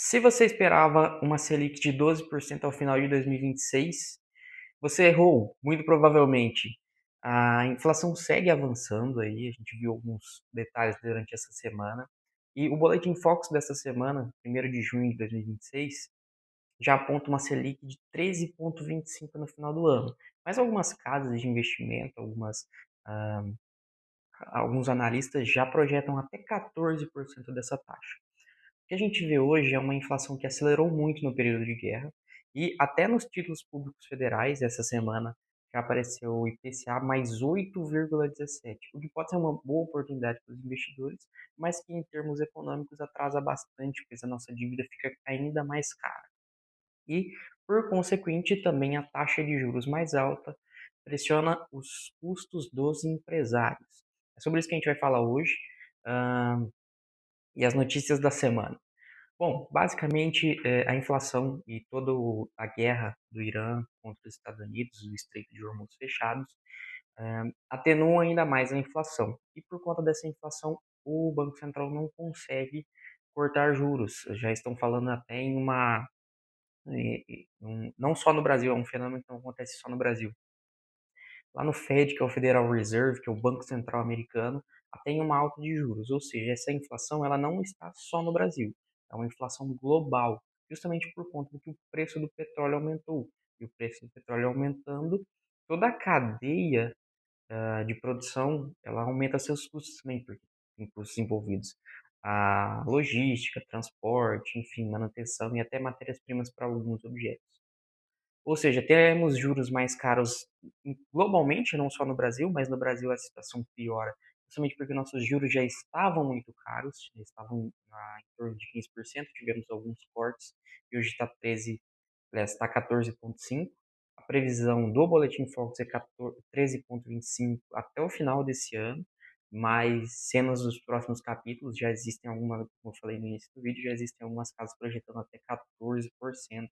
Se você esperava uma Selic de 12% ao final de 2026, você errou, muito provavelmente. A inflação segue avançando aí, a gente viu alguns detalhes durante essa semana. E o Boletim Focus dessa semana, 1º de junho de 2026, já aponta uma Selic de 13,25 no final do ano. Mas algumas casas de investimento, ah, alguns analistas já projetam até 14% dessa taxa. O que a gente vê hoje é uma inflação que acelerou muito no período de guerra e até nos títulos públicos federais essa semana já apareceu o IPCA mais 8,17, o que pode ser uma boa oportunidade para os investidores, mas que em termos econômicos atrasa bastante, pois a nossa dívida fica ainda mais cara. E, por consequente, também a taxa de juros mais alta pressiona os custos dos empresários. É sobre isso que a gente vai falar hoje, ah, e as notícias da semana. Bom, basicamente, a inflação e toda a guerra do Irã contra os Estados Unidos, o Estreito de Hormuz fechados, atenuam ainda mais a inflação. E por conta dessa inflação, o Banco Central não consegue cortar juros. Já estão falando até em não só no Brasil, é um fenômeno que não acontece só no Brasil. Lá no Fed, que é o Federal Reserve, que é o Banco Central americano, tem uma alta de juros, ou seja, essa inflação ela não está só no Brasil, é uma inflação global, justamente por conta de que o preço do petróleo aumentou. E o preço do petróleo aumentando, toda a cadeia de produção ela aumenta seus custos também, porque tem custos envolvidos. A logística, transporte, enfim, manutenção e até matérias-primas para alguns objetos. Ou seja, teremos juros mais caros globalmente, não só no Brasil, mas no Brasil a situação piora, justamente porque nossos juros já estavam muito caros, já estavam em torno de 15%, tivemos alguns cortes e hoje está 13, aliás, está 14,5%. A previsão do Boletim Focus é 13,25 até o final desse ano, mas cenas dos próximos capítulos já existem algumas, como eu falei no início do vídeo, já existem algumas casas projetando até 14%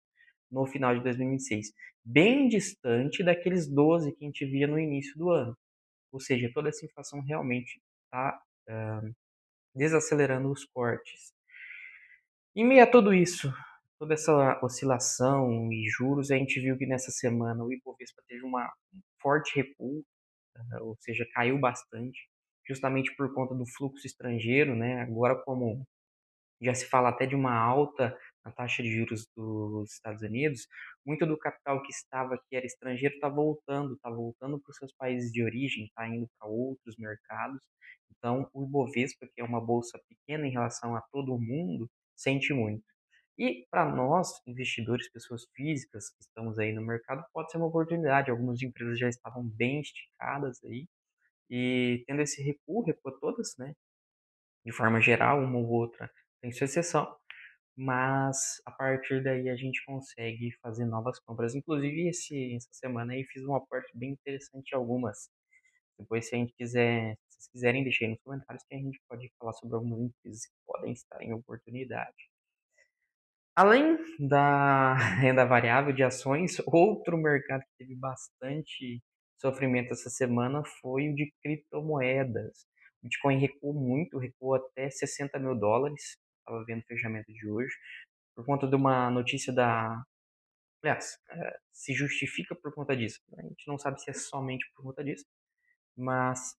no final de 2026, bem distante daqueles 12 que a gente via no início do ano. Ou seja, toda essa inflação realmente está desacelerando os cortes. Em meio a tudo isso, toda essa oscilação e juros, a gente viu que nessa semana o Ibovespa teve um forte recuo, ou seja, caiu bastante, justamente por conta do fluxo estrangeiro, né? Agora, como já se fala até de uma alta na taxa de juros dos Estados Unidos, muito do capital que estava aqui era estrangeiro está voltando para os seus países de origem, está indo para outros mercados. Então, o Ibovespa, que é uma bolsa pequena em relação a todo o mundo, sente muito. E para nós, investidores, pessoas físicas que estamos aí no mercado, pode ser uma oportunidade. Algumas empresas já estavam bem esticadas aí e tendo esse recuo, recuo todas, né? De forma geral, uma ou outra tem sua exceção, mas a partir daí a gente consegue fazer novas compras. Inclusive, essa semana aí fiz um aporte bem interessante em algumas. Depois, se a gente quiser, se vocês quiserem, deixem aí nos comentários que a gente pode falar sobre algumas empresas que podem estar em oportunidade. Além da renda variável de ações, outro mercado que teve bastante sofrimento essa semana foi o de criptomoedas. O Bitcoin recuou muito, recuou até US$ 60.000. Estava vendo o fechamento de hoje, por conta de uma notícia da. Aliás, se justifica por conta disso. A gente não sabe se é somente por conta disso, mas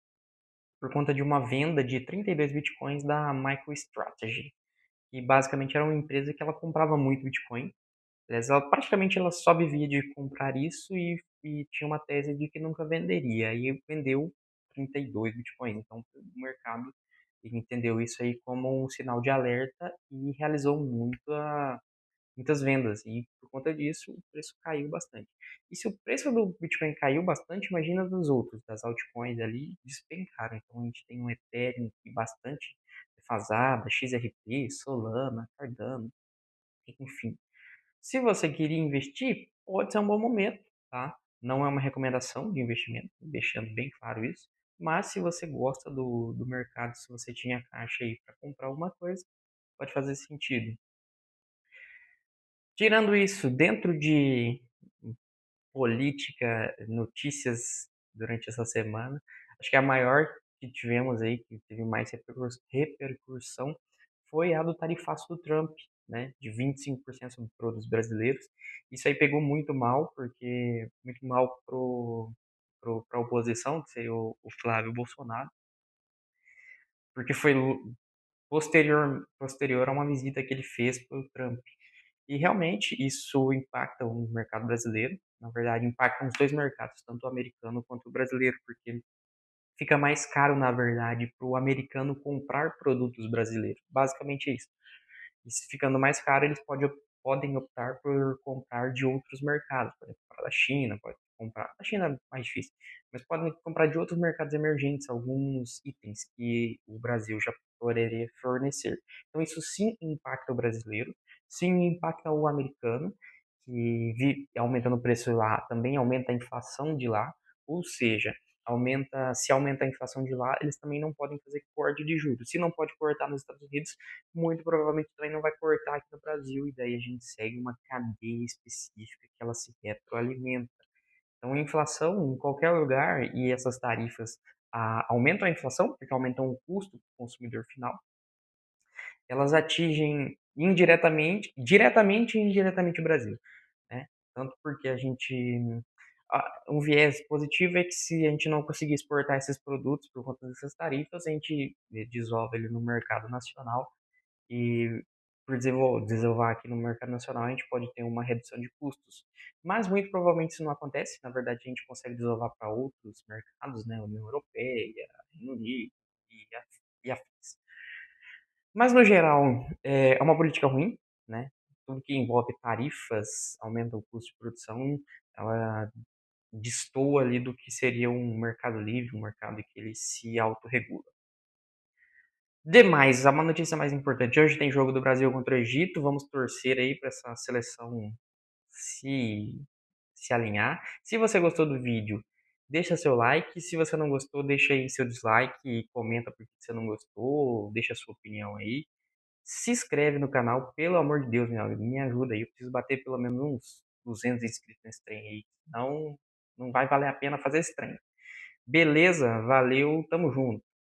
por conta de uma venda de 32 bitcoins da MicroStrategy, que basicamente era uma empresa que ela comprava muito Bitcoin. Aliás, ela só vivia de comprar isso e tinha uma tese de que nunca venderia. Aí vendeu 32 bitcoins. Então, o mercado entendeu isso aí como um sinal de alerta e realizou muitas vendas. E por conta disso, o preço caiu bastante. E se o preço do Bitcoin caiu bastante, imagina dos outros, das altcoins ali, despencaram. Então, a gente tem um Ethereum bastante defasada, XRP, Solana, Cardano, enfim. Se você queria investir, pode ser um bom momento, tá? Não é uma recomendação de investimento, deixando bem claro isso. Mas se você gosta do mercado, se você tinha caixa aí para comprar alguma coisa, pode fazer sentido. Tirando isso, dentro de política, notícias durante essa semana, acho que a maior que tivemos aí, que teve mais repercussão, foi a do tarifaço do Trump. né, de 25% sobre produtos brasileiros. Isso aí pegou muito mal, porque muito mal para a oposição, que seria o Flávio Bolsonaro, porque foi posterior a uma visita que ele fez para o Trump. E realmente isso impacta o mercado brasileiro, na verdade impacta os dois mercados, tanto o americano quanto o brasileiro, porque fica mais caro, na verdade, para o americano comprar produtos brasileiros. Basicamente é isso. E se ficando mais caro, eles podem optar por comprar de outros mercados. Podem comprar da China, pode comprar. Da China é mais difícil. Mas podem comprar de outros mercados emergentes alguns itens que o Brasil já poderia fornecer. Então, isso sim impacta o brasileiro, sim impacta o americano, que aumentando o preço lá, também aumenta a inflação de lá. Ou seja, se aumenta a inflação de lá, eles também não podem fazer corte de juros. Se não pode cortar nos Estados Unidos, muito provavelmente também não vai cortar aqui no Brasil, e daí a gente segue uma cadeia específica que ela se retroalimenta. Então, a inflação em qualquer lugar e essas tarifas aumentam a inflação, porque aumentam o custo do consumidor final, elas atingem diretamente e indiretamente o Brasil, né? Tanto porque um viés positivo é que se a gente não conseguir exportar esses produtos por conta dessas tarifas, a gente desenvolve ele no mercado nacional e por desovar aqui no mercado nacional, a gente pode ter uma redução de custos. Mas muito provavelmente isso não acontece. Na verdade, a gente consegue desovar para outros mercados, né? União Europeia, Reino Unido e afins. Mas, no geral, é uma política ruim, né? Tudo que envolve tarifas aumenta o custo de produção, ela destoa ali do que seria um mercado livre, um mercado que ele se autorregula. Demais, uma notícia mais importante. Hoje tem jogo do Brasil contra o Egito. Vamos torcer aí para essa seleção se, se alinhar. Se você gostou do vídeo, deixa seu like. Se você não gostou, deixa aí seu dislike e comenta por que você não gostou. Deixa a sua opinião aí. Se inscreve no canal, pelo amor de Deus, meu amigo. Me ajuda aí. Eu preciso bater pelo menos uns 200 inscritos nesse trem aí. Não vai valer a pena fazer esse trem. Beleza? Valeu, tamo junto.